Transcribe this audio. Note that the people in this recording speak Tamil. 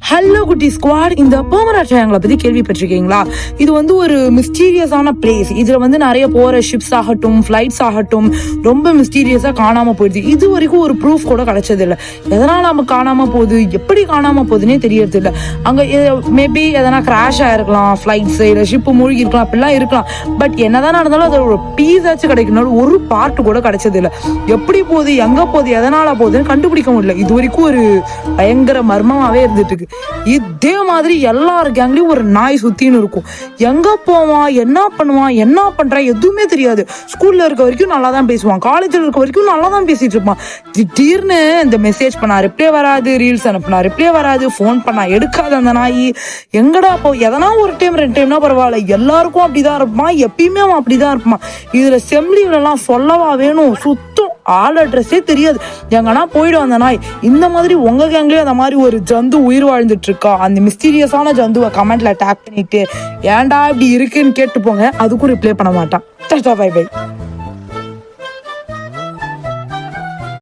ஹலோ குட்டி ஸ்குவாட், இந்த பெர்முடா ட்ரையாங்கிளை பத்தி கேள்விப்பட்டிருக்கீங்களா? இது வந்து ஒரு மிஸ்டீரியஸான பிளேஸ். இதுல வந்து நிறைய போற ஷிப்ஸ் ஆகட்டும், ஃபிளைட்ஸ் ஆகட்டும், ரொம்ப மிஸ்டீரியஸா காணாம போயிடுது. இது வரைக்கும் ஒரு ப்ரூஃப் கூட கிடைச்சது இல்லை. எதனால நம்ம காணாம போகுது, எப்படி காணாம போகுதுன்னே தெரியறது இல்லை. அங்க மேபி எதனா கிராஷ் ஆயிருக்கலாம், ஃபிளைட்ஸ் இல்ல ஷிப் மூழ்கி இருக்கலாம், அப்படிலாம் இருக்கலாம். பட் என்னதான் நடந்தாலும் அது ஒரு பீஸ் ஆச்சு கிடைக்கணும், ஒரு பார்ட் கூட கிடைச்சது இல்லை. எப்படி போகுது, எங்க போகுது, எதனால போகுதுன்னு கண்டுபிடிக்க முடியல. இது வரைக்கும் ஒரு பயங்கர மர்மமாவே இருந்துட்டு இருக்கு. இதே மாதிரி எல்லார் கேங்லயும் ஒரு நாய் சுத்தின்னு இருக்கும். எங்க போவான், என்ன பண்ணுவான், என்ன பண்றான் எதுவுமே தெரியாது. ஸ்கூல்ல இருக்க வரைக்கும் நல்லா தான் பேசுவான், காலேஜ்ல இருக்க வரைக்கும் நல்லா தான் பேசிட்டு இருப்பான். திடீர்னு இந்த மெசேஜ் பண்ணா ரிப்ளே வராது, ரீல்ஸ் அனுப்புனா ரிப்ளே வராது, போன் பண்ணா எடுக்காது அந்த நாய். எங்கடா போ, எதனா ஒரு டைம் 2 டைம்னா பரவாயில்ல, எல்லாருக்கும் அப்படிதான் இருப்பான், எப்பயுமே அவன் அப்படிதான் இருப்பான். இதுல செம்லிவில எல்லாம் சொல்லவா வேணும், சுத்தம் ஆள் அட்ரஸே தெரியாது. எங்கன்னா போயிடும் அந்த நாய். இந்த மாதிரி உங்க கேங்லயே அந்த மாதிரி ஒரு ஜந்து உயிர் வாழ்ந்துட்டு இருக்கா, அந்த மிஸ்டீரியஸான ஜந்துவை கமெண்ட்ல டேக் பண்ணிட்டு ஏன்டா இப்படி இருக்குன்னு கேட்டு போங்க. அதுக்கும் ரிப்ளை பண்ண மாட்டான். Bye by.